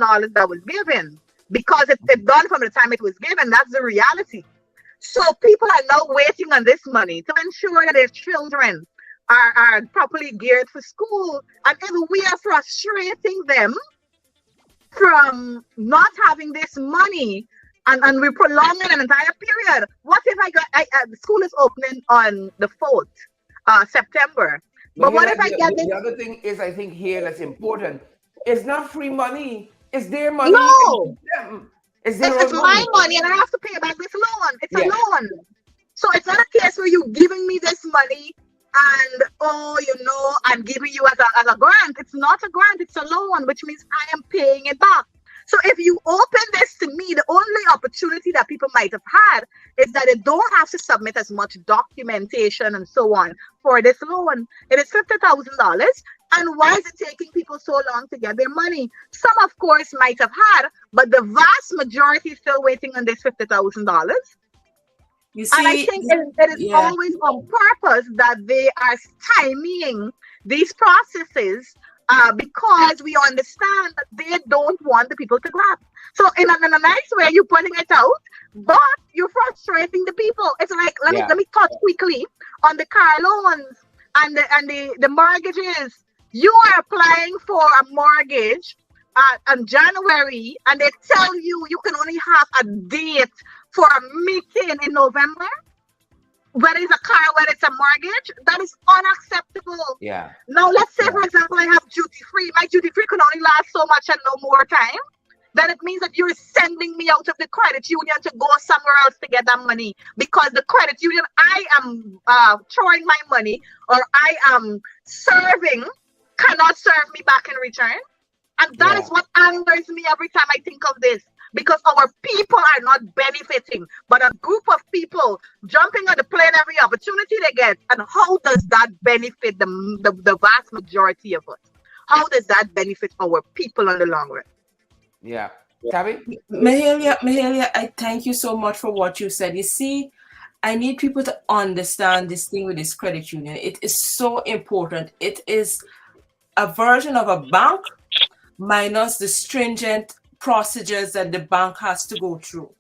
$40,000 that was given because it's done from the time it was given. That's the reality. So people are now waiting on this money to ensure that their children are properly geared for school. And if we are frustrating them from not having this money and we're prolonging an entire period, what if the school is opening on the 4th September? But what if I get this? The other thing is, I think here that's important. It's not free money. It's their money. No. It's my money and I have to pay back this loan. It's a loan. So it's not a case where you're giving me this money and, I'm giving you as a grant. It's not a grant. It's a loan, which means I am paying it back. So if you open this to me, the only opportunity that people might have had is that they don't have to submit as much documentation and so on for this loan. It is $50,000. And why is it taking people so long to get their money? Some, of course, might have had, but the vast majority is still waiting on this $50,000. You see, and I think it is always on purpose that they are stymieing these processes because we understand that they don't want the people to grab. So in a nice way, you're putting it out, but you're frustrating the people. It's like, let me touch quickly on the car loans and the mortgages. You are applying for a mortgage in January, and they tell you can only have a date for a meeting in November. Whether it's a car, whether it's a mortgage, that is unacceptable. Yeah. Now, let's say, for example, I have duty free. My duty free can only last so much and no more time. Then it means that you're sending me out of the credit union to go somewhere else to get that money because the credit union I am throwing my money or I am serving cannot serve me back in return. And that is what angers me every time I think of this, because our people are not benefiting, but a group of people jumping on the plane every opportunity they get. And how does that benefit the vast majority of us? How does that benefit our people in the long run? Yeah. Tabby? Mahalia, I thank you so much for what you said. You see, I need people to understand this thing with this credit union. It is so important. It is a version of a bank minus the stringent procedures that the bank has to go through.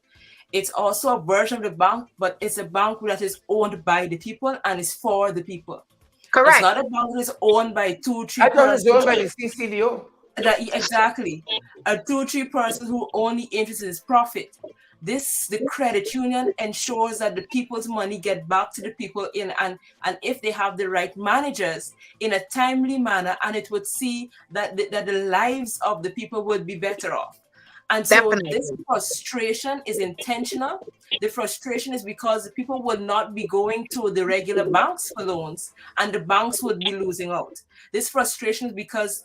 It's also a version of the bank, but it's a bank that is owned by the people and is for the people. Correct. It's not a bank that is owned by 2-3 I thought it was owned by the CCDO. Exactly. A 2-3 person who only interested is profit. The credit union ensures that the people's money get back to the people and if they have the right managers in a timely manner, and it would see that the lives of the people would be better off. And so this frustration is intentional. The frustration is because the people would not be going to the regular banks for loans and the banks would be losing out. This frustration is because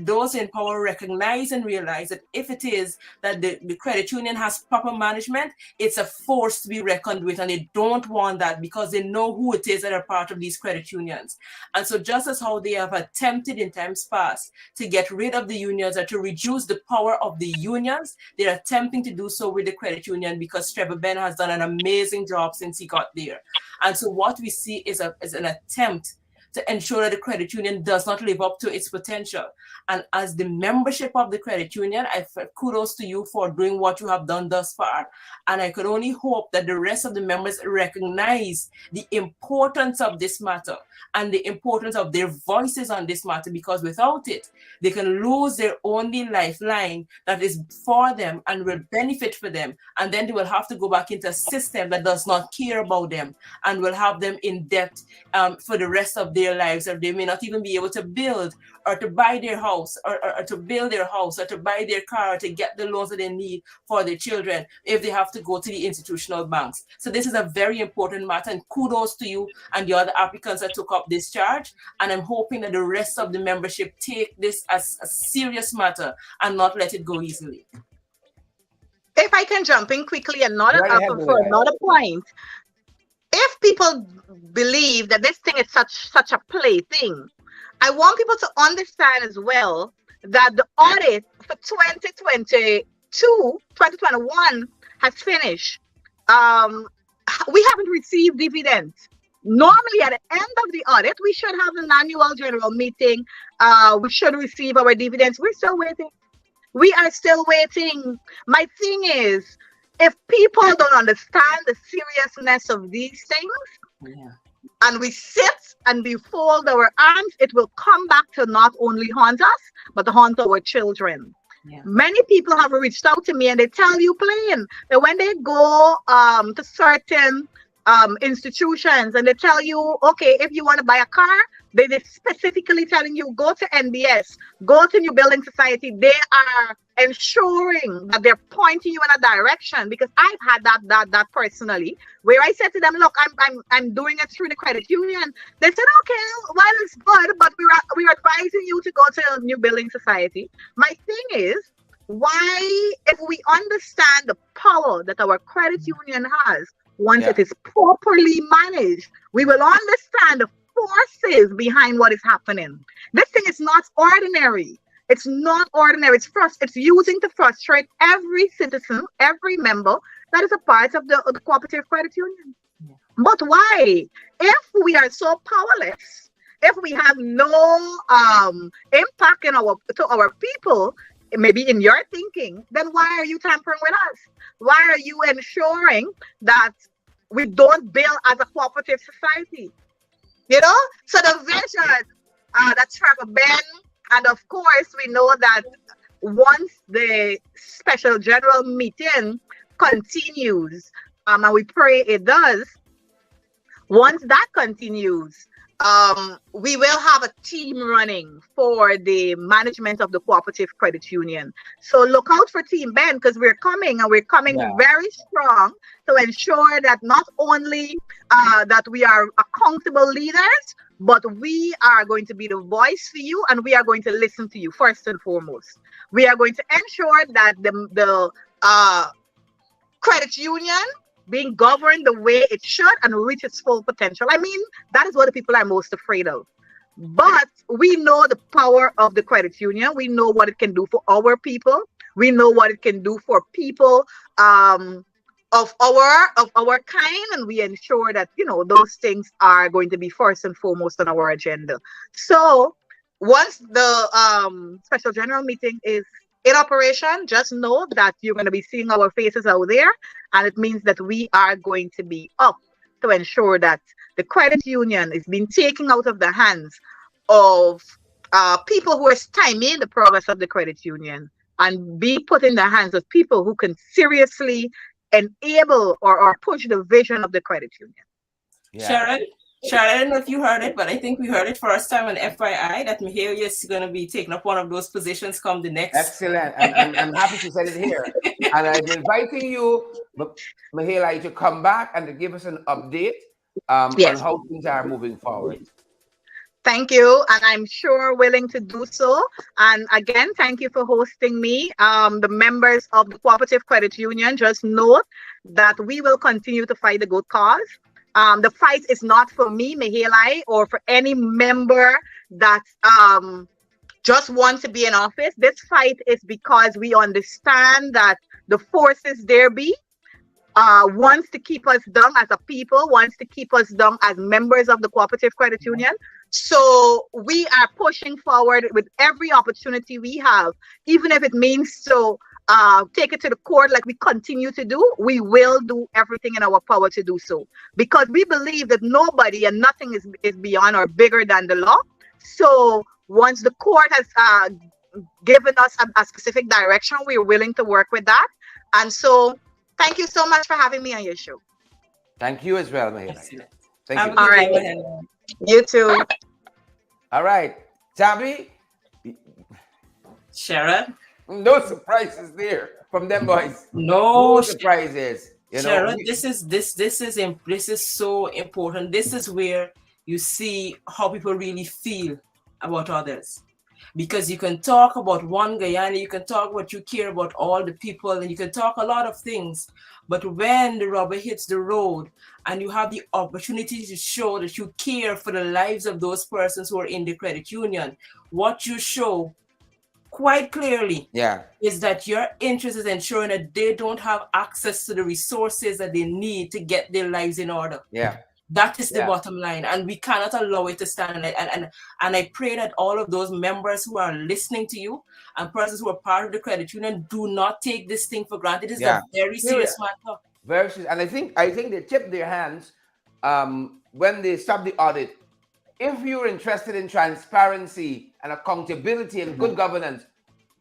those in power recognize and realize that if it is that the credit union has proper management, it's a force to be reckoned with, and they don't want that because they know who it is that are part of these credit unions. And so just as how they have attempted in times past to get rid of the unions or to reduce the power of the unions, they're attempting to do so with the credit union because Trevor Ben has done an amazing job since he got there. And so what we see is an attempt to ensure that the credit union does not live up to its potential. And as the membership of the credit union, kudos to you for doing what you have done thus far. And I could only hope that the rest of the members recognize the importance of this matter and the importance of their voices on this matter, because without it, they can lose their only lifeline that is for them and will benefit for them. And then they will have to go back into a system that does not care about them and will have them in debt for the rest of their lives, or they may not even be able to build or to buy their house or to build their house or to buy their car or to get the loans that they need for their children if they have to go to the institutional banks. So this is a very important matter, and kudos to you and the other applicants that took up this charge. And I'm hoping that the rest of the membership take this as a serious matter and not let it go easily. If I can jump in quickly and not for another point. If people believe that this thing is such a plaything, I want people to understand as well that the audit for 2021 has finished. We haven't received dividends. Normally, at the end of the audit, we should have an annual general meeting. We should receive our dividends. We're still waiting. We are still waiting. My thing is, if people don't understand the seriousness of these things, Yeah. and we sit and we fold our arms, it will come back to not only haunt us, but haunt our children. Yeah. Many people have reached out to me and they tell you plain that when they go to certain institutions and they tell you, okay, if you want to buy a car, they're specifically telling you, go to NBS, go to New Building Society. They are ensuring that they're pointing you in a direction, because I've had that personally, where I said to them, look, I'm doing it through the credit union. They said, okay, well, it's good, but we're advising you to go to New Building Society. My thing is, why, if we understand the power that our credit union has, once it is properly managed, we will understand the forces behind what is happening. This thing is not ordinary. It's not ordinary. It's using to frustrate every citizen, every member that is a part of the cooperative credit union. Yeah. But why? If we are so powerless, if we have no impact to our people, maybe in your thinking, then why are you tampering with us? Why are you ensuring that we don't build as a cooperative society? You know, so the vision that Trevor Ben, and of course, we know that once the special general meeting continues, and we pray it does, once that continues, we will have a team running for the management of the cooperative credit union. So look out for Team Ben, because we're coming very strong to ensure that not only that we are accountable leaders, but we are going to be the voice for you, and we are going to listen to you first and foremost. We are going to ensure that the credit union being governed the way it should and reach its full potential. I mean, that is what the people are most afraid of. But we know the power of the credit union. We know what it can do for our people. We know what it can do for people of our kind, and we ensure that, you know, those things are going to be first and foremost on our agenda. So once the special general meeting is in operation, just know that you're going to be seeing our faces out there, and it means that we are going to be up to ensure that the credit union is being taken out of the hands of people who are stymieing the progress of the credit union, and be put in the hands of people who can seriously enable or push the vision of the credit union. Yeah. Sharon, I don't know if you heard it, but I think we heard it first time on FYI that Mahalia is going to be taking up one of those positions come the next. Excellent. I'm happy to say it here. And I'm inviting you, Mahalia, to come back and to give us an update on how things are moving forward. Thank you, and I'm sure willing to do so. And again, thank you for hosting me. The members of the Cooperative Credit Union, just note that we will continue to fight the good cause. The fight is not for me, Mahalia, or for any member that just wants to be in office. This fight is because we understand that the forces there be wants to keep us down as a people, wants to keep us down as members of the Cooperative Credit Union. So we are pushing forward with every opportunity we have, even if it means to take it to the court like we continue to do. We will do everything in our power to do so, because we believe that nobody and nothing is beyond or bigger than the law. So once the court has given us a specific direction, we're willing to work with that. And so thank you so much for having me on your show. Thank you as well, Mahalia. Thank you. All right. You too. All right. Tabby? Sharon? No surprises there from them boys. No surprises. You know, Sharon, this is so important. This is where you see how people really feel about others. Because you can talk about one Guyana, you can talk about you care about all the people, and you can talk a lot of things. But when the rubber hits the road and you have the opportunity to show that you care for the lives of those persons who are in the credit union, what you show quite clearly Yeah. is that your interest is ensuring that they don't have access to the resources that they need to get their lives in order. Yeah. That is the Yeah. bottom line, and we cannot allow it to stand. And I pray that all of those members who are listening to you and persons who are part of the credit union do not take this thing for granted. It is Yeah. a very serious matter. Very serious. And I think they tip their hands when they stop the audit. If you're interested in transparency and accountability and good governance,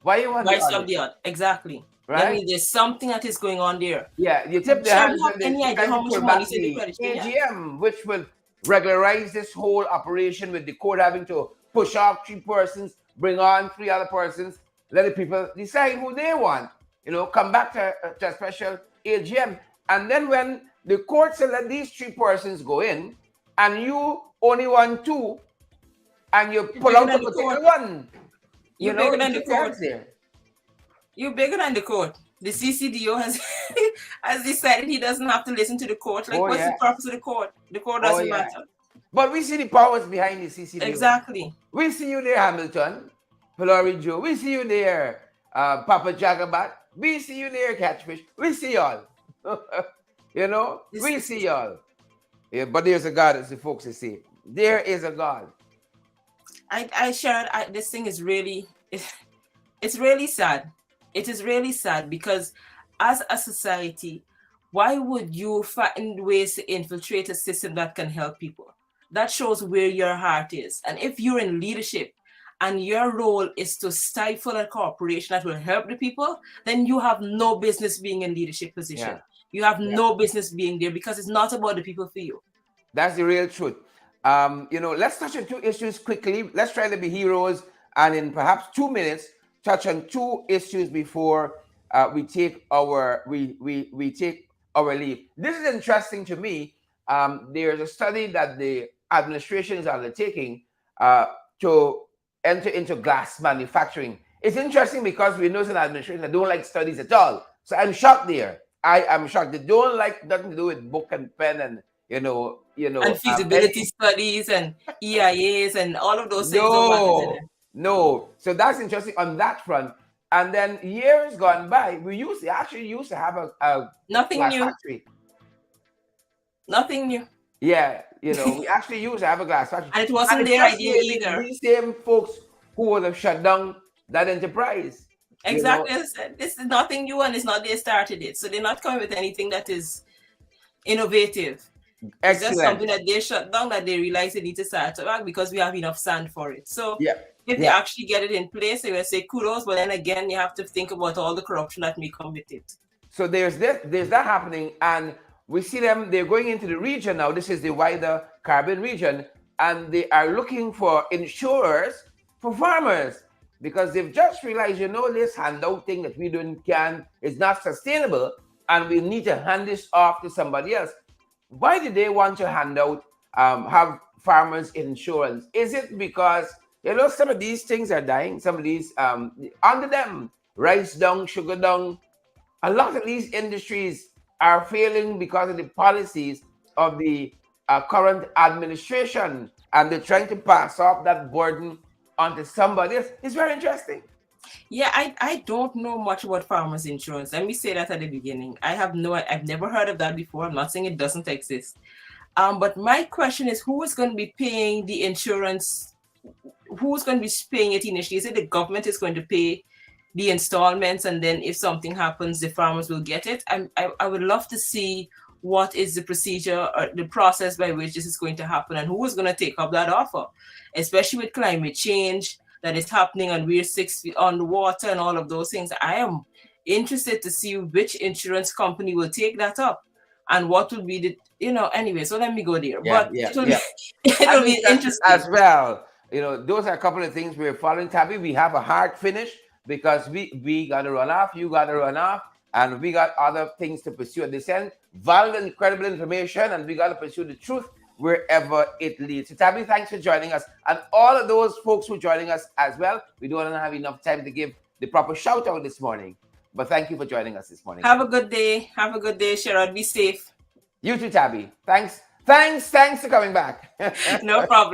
why you want the audit? Exactly. Right? I mean, there's something that is going on there. Yeah, you tip their Sure, hands you have when they any idea try how to much pull money back is in the the credit union? AGM, which will regularize this whole operation with the court having to push off 3 persons, bring on 3 other persons, let the people decide who they want. You know, come back to a special AGM. And then when the court said let these 3 persons go in, and you only want 2, and you pull out the particular one, You're bigger than the it's your court. hands there. You're bigger than the court. The CCDO has decided he doesn't have to listen to the court. Like, what's the purpose of the court? The court doesn't matter. But we see the powers behind the CCDO. Exactly. We see you there, Hamilton, Pilori Joe. We see you there, Papa Jagabat. We see you there, Catchfish. We see y'all. You know, we see y'all. Yeah, but there's a God, as the folks say. There is a God. I shared. This thing is really, it's really sad. It is really sad because as a society, why would you find ways to infiltrate a system that can help people? That shows where your heart is. And if you're in leadership and your role is to stifle a corporation that will help the people, then you have no business being in leadership position. Yeah. You have no business being there because it's not about the people for you. That's the real truth. You know, let's touch on 2 issues quickly. Let's try to be heroes and in perhaps 2 minutes, touch on 2 issues before we take our take our leave. This is interesting to me. There's a study that the administration is undertaking to enter into glass manufacturing. It's interesting because we know it's an administration that don't like studies at all. So I'm shocked there. I am shocked. They don't like nothing to do with book and pen and you know, and feasibility studies and EIAs and all of those things. No. So that's interesting on that front. And then years gone by, we actually used to have a nothing glass new factory. Nothing new. Yeah, you know, we actually used to have a glass factory. And it wasn't their idea either. These same folks who would have shut down that enterprise. Exactly. As I said, this is nothing new and it's not they started it. So they're not coming with anything that is innovative. Excellent. It's just something that they shut down that they realize they need to start back because we have enough sand for it. So if they actually get it in place, they will say kudos, but then again, you have to think about all the corruption that may come with it. So there's that happening, and we see them, they're going into the region now. This is the wider Caribbean region, and they are looking for insurers for farmers because they've just realized, this handout thing that we doing is not sustainable, and we need to hand this off to somebody else. Why do they want to hand out, have farmers insurance? Is it because, some of these things are dying, some of these, under them, rice down, sugar down, a lot of these industries are failing because of the policies of the current administration, and they're trying to pass off that burden onto somebody else. It's very interesting. Yeah, I don't know much about farmers insurance. Let me say that at the beginning. I've never heard of that before. I'm not saying it doesn't exist. But my question is, who is going to be paying the insurance? Who's going to be paying it initially? Is it the government is going to pay the installments, and then if something happens, the farmers will get it? I would love to see what is the procedure or the process by which this is going to happen, and who is going to take up that offer, especially with climate change that is happening, and we're 6 feet underwater and all of those things. I am interested to see which insurance company will take that up and what will be the, anyway, so let me go there. It'll be interesting. As well, those are a couple of things we're following. Tabby, we have a hard finish because we got to run off, you got to run off, and we got other things to pursue at this end. Valid and credible information, and we got to pursue the truth wherever it leads. So Tabby, thanks for joining us. And all of those folks who are joining us as well. We don't have enough time to give the proper shout out this morning. But thank you for joining us this morning. Have a good day. Have a good day, Sherrod. Be safe. You too, Tabby. Thanks for coming back. No problem.